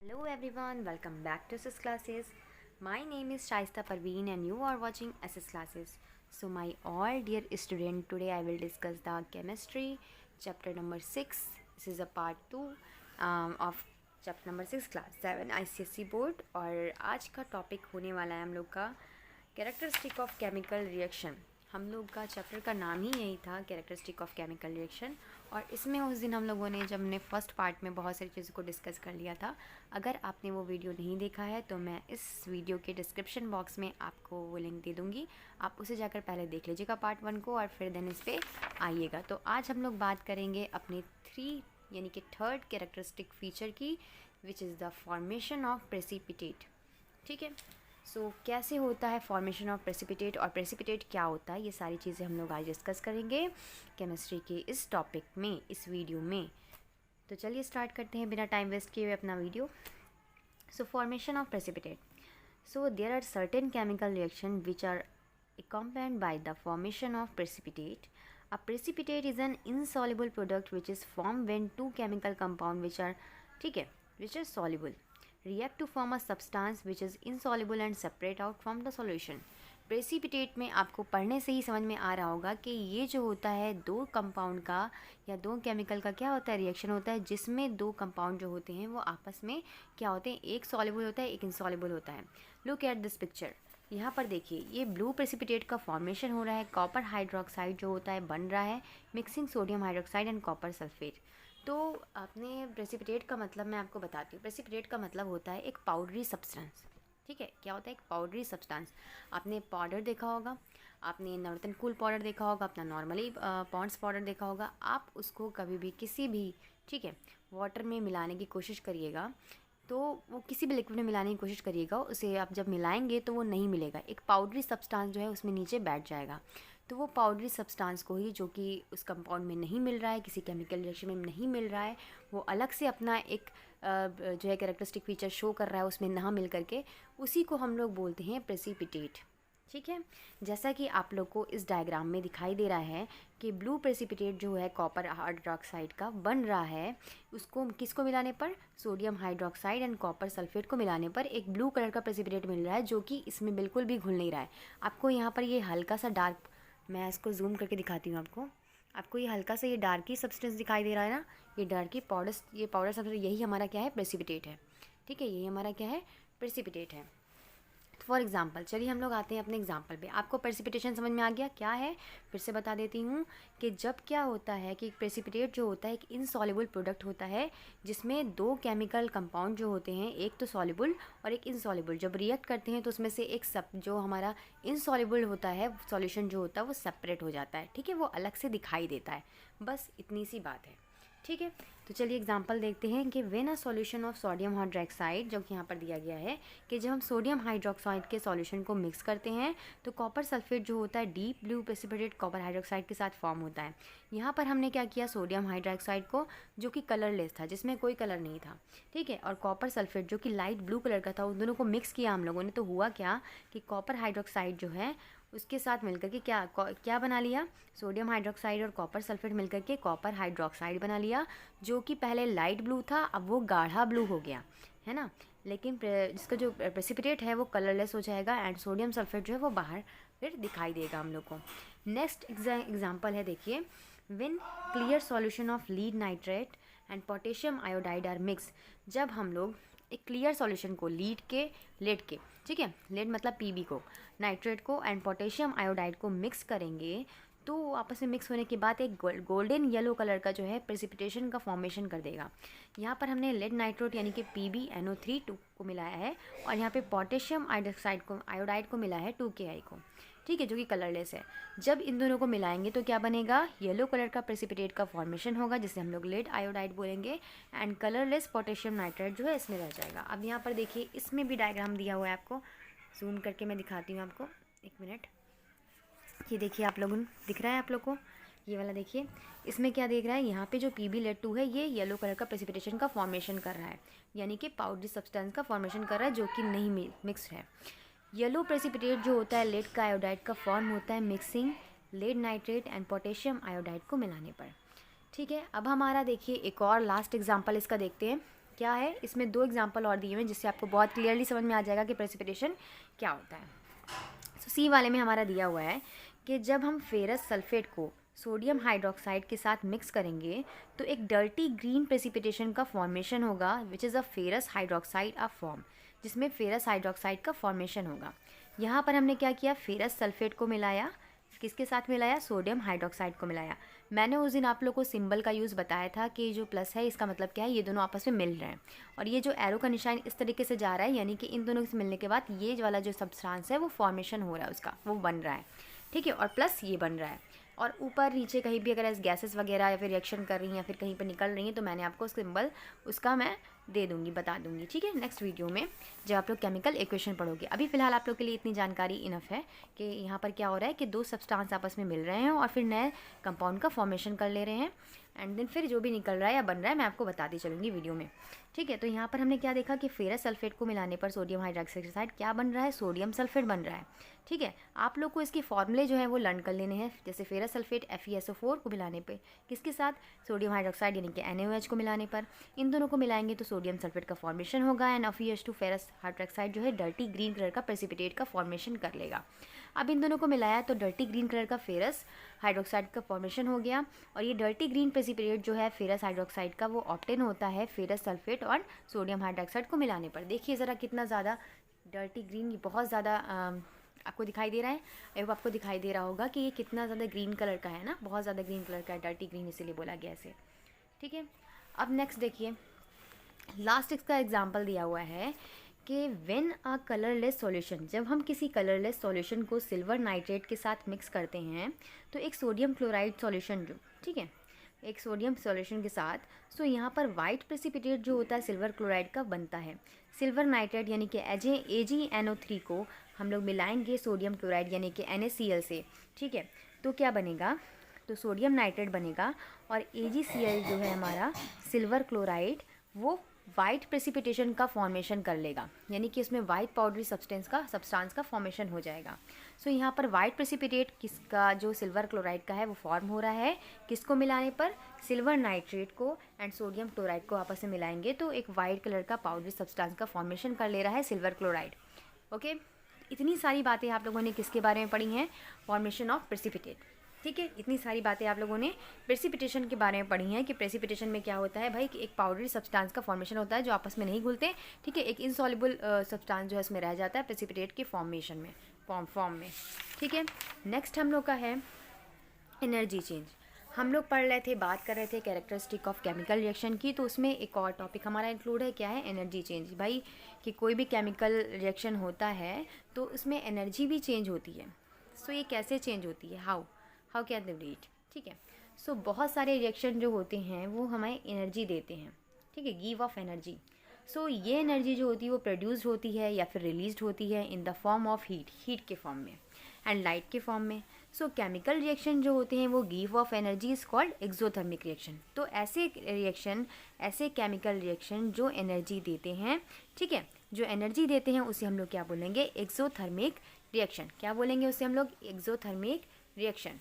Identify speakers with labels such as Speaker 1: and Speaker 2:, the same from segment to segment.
Speaker 1: Hello everyone, welcome back to SS Classes. My name is Shaista Parveen and you are watching SS Classes. So my all dear student, today I will discuss the chemistry chapter number 6. This is a part 2 of chapter number 6 class 7 ICSE board और आज का topic होने वाला है हम लोग का characteristic of chemical reaction. हम लोग का चैप्टर का नाम ही यही था, कैरेक्टरिस्टिक ऑफ केमिकल रिएक्शन। और इसमें उस दिन हम लोगों ने जब हमने फर्स्ट पार्ट में बहुत सारी चीज़ों को डिस्कस कर लिया था। अगर आपने वो वीडियो नहीं देखा है तो मैं इस वीडियो के डिस्क्रिप्शन बॉक्स में आपको वो लिंक दे दूँगी, आप उसे जाकर पहले देख लीजिएगा पार्ट 1 को और फिर देन इस पर आइएगा। तो आज हम लोग बात करेंगे अपने 3 यानी कि थर्ड कैरेक्टरिस्टिक फीचर की, which is the formation of precipitate. ठीक है, सो कैसे होता है फॉर्मेशन ऑफ प्रेसिपिटेट और प्रेसिपिटेट क्या होता है, ये सारी चीज़ें हम लोग आज डिस्कस करेंगे केमिस्ट्री के इस टॉपिक में, इस वीडियो में। तो चलिए स्टार्ट करते हैं बिना टाइम वेस्ट किए हुए अपना video. So formation of precipitate. So there are certain chemical reaction which are accompanied by the formation of precipitate. A precipitate is an insoluble product which is formed when two chemical compound which are ठीक है which are soluble react to form a substance which is insoluble and separate out from the solution. Precipitate में आपको पढ़ने से ही समझ में आ रहा होगा कि ये जो होता है दो कंपाउंड का या दो केमिकल का क्या होता है, रिएक्शन होता है जिसमें दो कंपाउंड जो होते हैं वो आपस में क्या होते हैं, एक सॉल्युबल होता है एक इनसॉल्युबल होता है। लुक एट दिस पिक्चर, यहाँ पर देखिए ये ब्लू प्रेसिपिटेट का फॉर्मेशन हो रहा है, कॉपर हाइड्रोक्साइड जो होता है बन रहा है mixing sodium hydroxide and copper sulphate. तो आपने प्रेसिपिटेट का मतलब मैं आपको बताती हूँ। प्रेसिपिटेट का मतलब होता है एक पाउडरी सब्सटेंस। ठीक है, क्या होता है, एक पाउडरी सब्सटेंस। आपने पाउडर देखा होगा, आपने नवरत्न कूल पाउडर देखा होगा, अपना नॉर्मली पॉन्ड्स पाउडर देखा होगा। आप उसको कभी भी किसी भी ठीक है वाटर में मिलाने की कोशिश करिएगा, तो वो किसी भी लिक्विड में मिलाने की कोशिश करिएगा, उसे आप जब मिलाएंगे तो वो नहीं मिलेगा, एक पाउडरी सब्सटेंस जो है उसमें नीचे बैठ जाएगा। तो वो पाउडरी सब्सटेंस को ही जो कि उस कंपाउंड में नहीं मिल रहा है, किसी केमिकल रिएक्शन में नहीं मिल रहा है, वो अलग से अपना एक जो है कैरेक्टरिस्टिक फीचर शो कर रहा है उसमें ना मिल करके, उसी को हम लोग बोलते हैं प्रेसिपिटेट। ठीक है, जैसा कि आप लोग को इस डायग्राम में दिखाई दे रहा है कि ब्लू प्रेसिपिटेट जो है कॉपर हाइड्रोक्साइड का बन रहा है, उसको किसको मिलाने पर, sodium hydroxide and copper sulphate को मिलाने पर एक ब्लू कलर का प्रेसिपिटेट मिल रहा है, जो कि इसमें बिल्कुल भी घुल नहीं रहा है। आपको यहाँ पर ये हल्का सा डार्क, मैं इसको जूम करके दिखाती हूँ आपको ये हल्का सा ये डार्की सब्सटेंस दिखाई दे रहा है ना, ये डार्की पाउडर, ये पाउडर सब्सटेंस, यही हमारा क्या है, प्रेसिपिटेट है। ठीक है, यही हमारा क्या है, प्रेसिपिटेट है। फॉर एग्जाम्पल चलिए हम लोग आते हैं अपने एग्जाम्पल पे। आपको प्रेसिपिटेशन समझ में आ गया क्या है, फिर से बता देती हूँ कि जब क्या होता है कि प्रेसिपिटेट जो होता है एक इनसॉल्युबल प्रोडक्ट होता है जिसमें दो केमिकल कंपाउंड जो होते हैं, एक तो सॉल्युबल और एक इनसॉल्युबल, जब रिएक्ट करते हैं तो उसमें से एक सब जो हमारा इनसॉल्युबल होता है सॉल्यूशन जो होता है वो सेपरेट हो जाता है। ठीक है, वो अलग से दिखाई देता है, बस इतनी सी बात है। ठीक है, तो चलिए एग्जांपल देखते हैं कि when a solution of sodium hydroxide, जो कि यहाँ पर दिया गया है कि जब हम सोडियम हाइड्रोक्साइड के सॉल्यूशन को मिक्स करते हैं तो कॉपर सल्फेट जो होता है deep blue precipitate copper hydroxide के साथ फॉर्म होता है। यहाँ पर हमने क्या किया, सोडियम हाइड्रोक्साइड को जो कि कलरलेस था, जिसमें कोई कलर नहीं था, ठीक है, और कॉपर सल्फेट जो कि लाइट ब्लू कलर का था, उन दोनों को मिक्स किया हम लोगों ने। तो हुआ क्या कि कॉपर हाइड्रोक्साइड जो है उसके साथ मिलकर के क्या क्या बना लिया, सोडियम हाइड्रोक्साइड और कॉपर सल्फेट मिलकर के कॉपर हाइड्रोक्साइड बना लिया, जो कि पहले लाइट ब्लू था अब वो गाढ़ा ब्लू हो गया, है ना। लेकिन जिसका जो प्रेसिपिटेट है वो कलरलेस हो जाएगा एंड सोडियम सल्फेट जो है वो बाहर फिर दिखाई देगा हम लोग को। नेक्स्ट एग्जाम्पल है, देखिए, when clear solution of lead nitrate and potassium iodide are mix. जब हम लोग एक क्लियर सॉल्यूशन को लेड के ठीक है, लेड मतलब पीबी को, नाइट्रेट को एंड पोटेशियम आयोडाइड को मिक्स करेंगे तो आपस में मिक्स होने के बाद एक गोल्डन येलो कलर का जो है प्रेसिपिटेशन का फॉर्मेशन कर देगा। यहाँ पर हमने लेड नाइट्रेट यानी कि PbNO3 को मिलाया है और यहाँ पे पोटेशियम आयोडाइड को मिला है 2Ki को, ठीक है, जो कि कलरलेस है। जब इन दोनों को मिलाएंगे तो क्या बनेगा, येलो कलर का प्रेसिपिटेट का फॉर्मेशन होगा जिसे हम लोग लेड आयोडाइड बोलेंगे एंड कलरलेस पोटेशियम नाइट्रेट जो है इसमें रह जाएगा। अब यहाँ पर देखिए इसमें भी डायग्राम दिया हुआ है, आपको जूम करके मैं दिखाती हूँ आपको, एक मिनट। ये देखिए आप लोगों, दिख रहा है आप लोग को, ये वाला देखिए, इसमें क्या देख रहा है, यहाँ पे जो PbLed2 है ये येलो कलर का प्रेसिपिटेशन का फॉर्मेशन कर रहा है, यानी कि पाउडरी सब्सटेंस का फॉर्मेशन कर रहा है जो कि नहीं मिक्स्ड है। येलो प्रेसिपिटेट जो होता है लेड का आयोडाइड का फॉर्म होता है mixing lead nitrate and potassium iodide को मिलाने पर। ठीक है, अब हमारा देखिए एक और लास्ट एग्जाम्पल इसका देखते हैं क्या है, इसमें 2 एग्जाम्पल और दिए हुए हैं जिससे आपको बहुत क्लियरली समझ में आ जाएगा कि प्रेसिपिटेशन क्या होता है। तो सी वाले में हमारा दिया हुआ है कि जब हम फेरस सल्फेट को सोडियम हाइड्रोक्साइड के साथ मिक्स करेंगे तो एक डर्टी ग्रीन प्रेसिपिटेशन का फॉर्मेशन होगा which is a ferrous hydroxide of form, जिसमें फेरस हाइड्रोक्साइड का फॉर्मेशन होगा। यहाँ पर हमने क्या किया, फेरस सल्फेट को मिलाया, किसके साथ मिलाया, सोडियम हाइड्रोक्साइड को मिलाया। मैंने उस दिन आप लोग को सिंबल का यूज़ बताया था कि जो प्लस है इसका मतलब क्या है, ये दोनों आपस में मिल रहे हैं, और ये जो एरो का निशान इस तरीके से जा रहा है यानी कि इन दोनों से मिलने के बाद ये वाला जो सब्सटेंस है वो फॉर्मेशन हो रहा है उसका, वो बन रहा है, ठीक है, और प्लस ये बन रहा है। और ऊपर नीचे कहीं भी अगर गैसेस वगैरह या फिर रिएक्शन कर रही हैं या फिर कहीं पर निकल रही हैं तो मैंने आपको सिंबल उसका मैं दे दूंगी, बता दूंगी, ठीक है, नेक्स्ट वीडियो में जब आप लोग केमिकल इक्वेशन पढ़ोगे। अभी फ़िलहाल आप लोग के लिए इतनी जानकारी इनफ है कि यहाँ पर क्या हो रहा है कि 2 सब्सटेंस आपस में मिल रहे हैं और फिर नए कंपाउंड का फॉर्मेशन कर ले रहे हैं, एंड देन फिर जो भी निकल रहा है या बन रहा है मैं आपको बताती चलूँगी वीडियो में, ठीक है। तो यहाँ पर हमने क्या देखा कि फेरस सल्फेट को मिलाने पर सोडियम हाइड्रोक्साइड क्या बन रहा है, सोडियम सल्फेट बन रहा है, ठीक है। आप लोग को इसके फॉर्मूले जो है वो लर्न कर लेने हैं, जैसे फेरस सल्फेट FeSO4 को मिलाने पे किसके साथ, सोडियम हाइड्रोक्साइड यानी कि NaOH को मिलाने पर, इन दोनों को मिलाएंगे तो सोडियम सल्फेट का फॉर्मेशन होगा, एंड FeS2 फेरस हाइड्रोक्साइड जो है डर्टी ग्रीन कलर का प्रेसिपिटेट का फॉर्मेशन कर लेगा। अब इन दोनों को मिलाया तो डर्टी ग्रीन कलर का फेरस हाइड्रोक्साइड का फॉर्मेशन हो गया, और ये डर्टी ग्रीन प्रेसिपिटेट जो है फेरस हाइड्रोक्साइड का वो ऑब्टेन होता है फेरस सल्फेट और सोडियम हाइड्रोक्साइड को मिलाने पर। देखिए ज़रा कितना ज़्यादा डर्टी ग्रीन, ये बहुत ज़्यादा आपको दिखाई दे रहा है, एवं आपको दिखाई दे रहा होगा कि ये कितना ज़्यादा ग्रीन कलर का है ना, बहुत ज़्यादा ग्रीन कलर का है, डर्टी ग्रीन इसीलिए बोला गया ऐसे, ठीक है। अब नेक्स्ट देखिए, लास्ट इसका एग्जाम्पल दिया हुआ है कि व्हेन अ कलरलेस सॉल्यूशन, जब हम किसी कलरलेस सॉल्यूशन को सिल्वर नाइट्रेट के साथ मिक्स करते हैं तो एक सोडियम क्लोराइड सॉल्यूशन जो, ठीक है, एक सोडियम सॉल्यूशन के साथ, सो यहाँ पर वाइट प्रेसिपिटेट जो होता है सिल्वर क्लोराइड का बनता है। सिल्वर नाइट्रेट यानी कि AgNO3 को हम लोग मिलाएंगे सोडियम क्लोराइड यानी कि NaCl से, ठीक है, तो क्या बनेगा, तो सोडियम नाइट्रेट बनेगा, और AgCl जो है हमारा सिल्वर क्लोराइड वो वाइट प्रेसिपिटेशन का फॉर्मेशन कर लेगा, यानी कि इसमें वाइट पाउडरी सब्सटेंस का फॉर्मेशन हो जाएगा। सो यहाँ पर वाइट प्रेसिपिटेट किसका, जो सिल्वर क्लोराइड का है वो फॉर्म हो रहा है, किसको मिलाने पर, सिल्वर नाइट्रेट को एंड सोडियम क्लोराइड को आपस में मिलाएंगे तो एक वाइट कलर का पाउडरी सब्सटेंस का फॉर्मेशन कर ले रहा है सिल्वर क्लोराइड, ओके। इतनी सारी बातें आप लोगों ने किसके बारे में पढ़ी हैं, फॉर्मेशन ऑफ प्रेसिपिटेट, ठीक है। इतनी सारी बातें आप लोगों ने प्रेसिपिटेशन के बारे में पढ़ी हैं कि प्रेसिपिटेशन में क्या होता है भाई, कि एक पाउडरी सब्सटेंस का फॉर्मेशन होता है जो आपस में नहीं घुलते, ठीक है, एक इनसॉल्युबल सब्सटेंस जो है इसमें रह जाता है प्रेसिपिटेट के फॉर्मेशन में, फॉर्म में, ठीक है। नेक्स्ट हम लोग का है एनर्जी चेंज। हम लोग पढ़ रहे थे, बात कर रहे थे कैरेक्टरिस्टिक ऑफ केमिकल रिएक्शन की, तो उसमें एक और टॉपिक हमारा इंक्लूड है, क्या है, एनर्जी चेंज। भाई कि कोई भी केमिकल रिएक्शन होता है तो उसमें एनर्जी भी चेंज होती है। सो ये कैसे चेंज होती है, हाउ कैन दे रीड, ठीक है। सो बहुत सारे रिएक्शन जो होते हैं वो हमें एनर्जी देते हैं, ठीक है, गिव ऑफ एनर्जी। सो ये एनर्जी जो होती है वो प्रोड्यूस्ड होती है या फिर रिलीज्ड होती है in the form of heat के फॉर्म में एंड लाइट के फॉर्म में। सो केमिकल रिएक्शन जो होते हैं वो give of energy is called exothermic reaction. तो ऐसे रिएक्शन, ऐसे केमिकल रिएक्शन जो एनर्जी देते हैं, ठीक है, जो एनर्जी देते हैं उसे हम लोग क्या बोलेंगे, एक्सोथर्मिक रिएक्शन। क्या बोलेंगे उसे हम लोग, एक्सोथर्मिक रिएक्शन।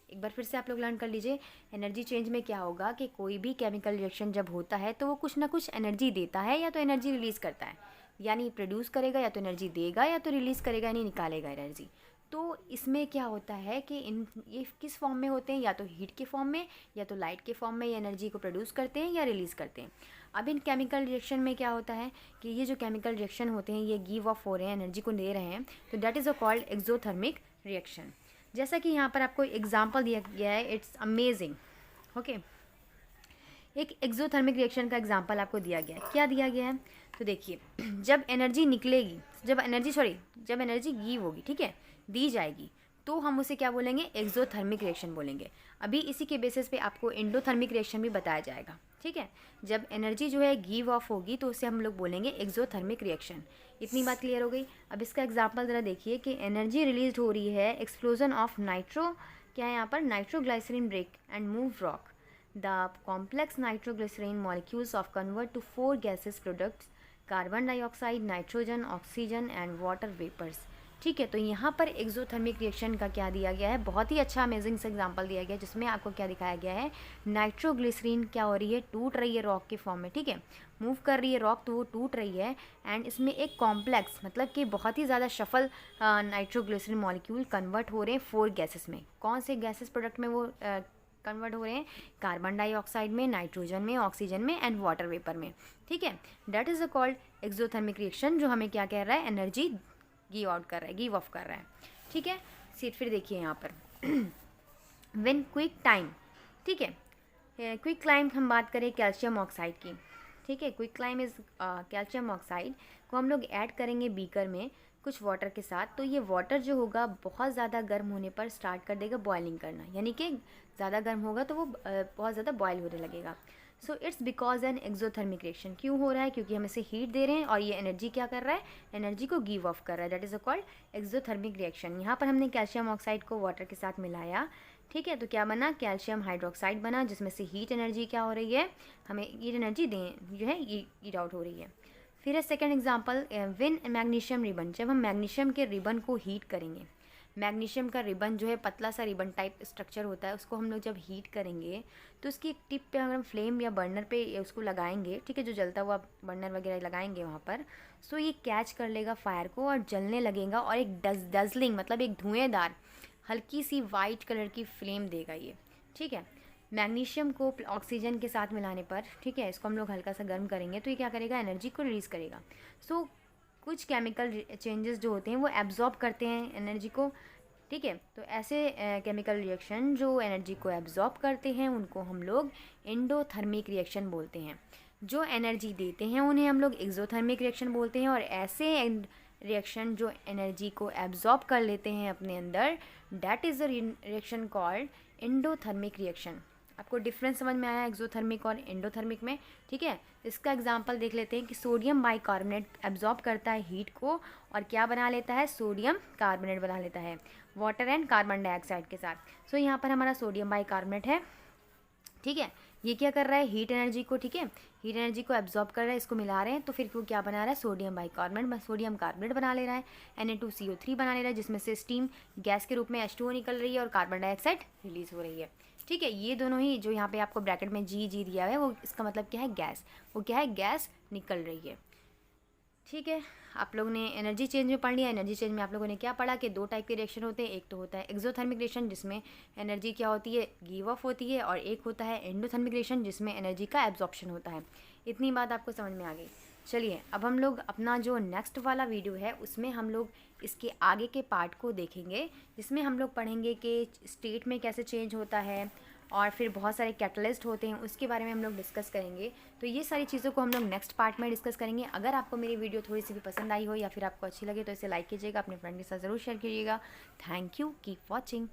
Speaker 1: एक बार फिर से आप लोग लर्न कर लीजिए, एनर्जी चेंज में क्या होगा कि कोई भी केमिकल रिएक्शन जब होता है तो वो कुछ ना कुछ एनर्जी देता है या तो एनर्जी रिलीज़ करता है, यानी प्रोड्यूस करेगा या तो एनर्जी देगा या तो रिलीज़ करेगा यानी निकालेगा एनर्जी। तो इसमें क्या होता है कि ये किस फॉर्म में होते हैं, या तो हीट के फॉर्म में या तो लाइट के फॉर्म में ये एनर्जी को प्रोड्यूस करते हैं या रिलीज़ करते हैं। अब इन केमिकल रिएक्शन में क्या होता है कि ये जो केमिकल रिएक्शन होते हैं ये गिव ऑफ हो रहे हैं, एनर्जी को दे रहे हैं, तो that is a called exothermic reaction. जैसा कि यहाँ पर आपको एग्जाम्पल दिया गया है, इट्स अमेजिंग, ओके। एक एक्सोथर्मिक रिएक्शन का एग्जाम्पल आपको दिया गया है, क्या दिया गया है, तो देखिए, जब एनर्जी निकलेगी, जब एनर्जी गिव होगी, ठीक है, दी जाएगी, तो हम उसे क्या बोलेंगे, एक्सोथर्मिक रिएक्शन बोलेंगे। अभी इसी के बेसिस पे आपको एंडोथर्मिक रिएक्शन भी बताया जाएगा, ठीक है। जब एनर्जी जो है गिव ऑफ होगी तो उसे हम लोग बोलेंगे एक्सोथर्मिक रिएक्शन। इतनी बात क्लियर हो गई। अब इसका एग्जांपल ज़रा देखिए कि एनर्जी रिलीज हो रही है, एक्सप्लोजन ऑफ नाइट्रो, क्या है यहाँ पर, nitroglycerine break and move rock, the complex nitroglycerine molecules of convert to 4 gases products, carbon dioxide, nitrogen, oxygen and water vapours, ठीक है। तो यहाँ पर एक्सोथर्मिक रिएक्शन का क्या दिया गया है, बहुत ही अच्छा अमेजिंग सा एग्जांपल दिया गया है, जिसमें आपको क्या दिखाया गया है, नाइट्रोग्लिसरीन क्या हो रही है, टूट रही है रॉक के फॉर्म में। ठीक है, मूव कर रही है रॉक तो वो टूट रही है, एंड इसमें एक कॉम्प्लेक्स मतलब कि बहुत ही ज़्यादा शफल नाइट्रोग्लिसरीन मॉलिक्यूल कन्वर्ट हो रहे हैं 4 गैसेस में। कौन से गैसेस प्रोडक्ट में वो कन्वर्ट हो रहे हैं, कार्बन डाइऑक्साइड में, नाइट्रोजन में, ऑक्सीजन में एंड वाटर वेपर में। ठीक है, that is a called exothermic reaction, जो हमें क्या कह रहा है, एनर्जी गिव आउट कर रहा है, गिव ऑफ कर रहा है। ठीक है, फिर देखिए यहाँ पर व्हेन क्विक टाइम। ठीक है, क्विक क्लाइम हम बात करें कैल्शियम ऑक्साइड की। ठीक है, quick climb is calcium oxide को हम लोग ऐड करेंगे बीकर में कुछ वाटर के साथ, तो ये वाटर जो होगा बहुत ज़्यादा गर्म होने पर स्टार्ट कर देगा बॉइलिंग करना, यानी कि ज़्यादा गर्म होगा तो वो बहुत ज़्यादा बॉयल होने लगेगा। So it's because an exothermic reaction. क्यों हो रहा है, क्योंकि हम इसे हीट दे रहे हैं और ये एनर्जी क्या कर रहा है, एनर्जी को गिव ऑफ कर रहा है, that is a called exothermic reaction. यहाँ पर हमने कैल्शियम ऑक्साइड को वाटर के साथ मिलाया। ठीक है, तो क्या बना, कैल्शियम हाइड्रोक्साइड बना, जिसमें से हीट एनर्जी क्या हो रही है, हमें हीट एनर्जी दें जो है ईट आउट हो रही है। फिर है second example, win magnesium ribbon. जब हम मैग्नीशियम के रिबन को हीट करेंगे, मैग्नीशियम का रिबन जो है पतला सा रिबन टाइप स्ट्रक्चर होता है, उसको हम लोग जब हीट करेंगे तो उसकी एक टिप पे अगर हम फ्लेम या बर्नर पे उसको लगाएंगे, ठीक है, जो जलता हुआ बर्नर वगैरह लगाएंगे वहाँ पर, सो ये कैच कर लेगा फायर को और जलने लगेगा, और एक डजलिंग मतलब एक धुएंदार हल्की सी वाइट कलर की फ्लेम देगा ये। ठीक है, मैग्नीशियम को ऑक्सीजन के साथ मिलाने पर, ठीक है, इसको हम लोग हल्का सा गर्म करेंगे तो ये क्या करेगा, एनर्जी को रिलीज़ करेगा। सो कुछ केमिकल चेंजेस जो होते हैं वो एब्जॉर्ब करते हैं एनर्जी को। ठीक है, तो ऐसे केमिकल रिएक्शन जो एनर्जी को एब्जॉर्ब करते हैं उनको हम लोग एंडोथर्मिक रिएक्शन बोलते हैं। जो एनर्जी देते हैं उन्हें हम लोग एक्सोथर्मिक रिएक्शन बोलते हैं, और ऐसे रिएक्शन जो एनर्जी को एब्जॉर्ब कर लेते हैं अपने अंदर, that is a reaction called endothermic reaction. आपको डिफरेंस समझ में आया एक्सोथर्मिक और एंडोथर्मिक में। ठीक है, इसका एग्जांपल देख लेते हैं कि सोडियम बाइकार्बोनेट एब्जॉर्ब करता है हीट को और क्या बना लेता है, सोडियम कार्बोनेट बना लेता है वाटर एंड कार्बन डाइऑक्साइड के साथ। सो यहाँ पर हमारा सोडियम बाइकार्बोनेट है। ठीक है, ये क्या कर रहा है, हीट एनर्जी को, ठीक है, हीट एनर्जी को एब्जॉर्ब कर रहा है, इसको मिला रहे हैं तो फिर वो क्या बना रहा है, सोडियम बाइकार्बोनेट, सोडियम कार्बोनेट बना ले रहा है, Na2CO3 बना ले रहा है, जिसमें से स्टीम गैस के रूप में H2O निकल रही है और कार्बन डाइऑक्साइड रिलीज हो रही है। ठीक है, ये दोनों ही जो यहाँ पे आपको ब्रैकेट में जी दिया है वो इसका मतलब क्या है, गैस, वो क्या है, गैस निकल रही है। ठीक है, आप लोगों ने एनर्जी चेंज में पढ़ लिया। एनर्जी चेंज में आप लोगों ने क्या पढ़ा कि 2 टाइप के रिएक्शन होते हैं, एक तो होता है एक्सोथर्मिक रिएक्शन जिसमें एनर्जी क्या होती है, गिव ऑफ होती है, और एक होता है एंडोथर्मिक रिएक्शन जिसमें एनर्जी का एब्जॉर्प्शन होता है। इतनी बात आपको समझ में आ गई। चलिए अब हम लोग अपना जो नेक्स्ट वाला वीडियो है उसमें हम लोग इसके आगे के पार्ट को देखेंगे, जिसमें हम लोग पढ़ेंगे कि स्टेट में कैसे चेंज होता है, और फिर बहुत सारे कैटलिस्ट होते हैं उसके बारे में हम लोग डिस्कस करेंगे। तो ये सारी चीज़ों को हम लोग नेक्स्ट पार्ट में डिस्कस करेंगे। अगर आपको मेरी वीडियो थोड़ी सी भी पसंद आई हो या फिर आपको अच्छी लगे तो इसे लाइक कीजिएगा, अपने फ्रेंड के साथ ज़रूर शेयर कीजिएगा। Thank you, keep watching.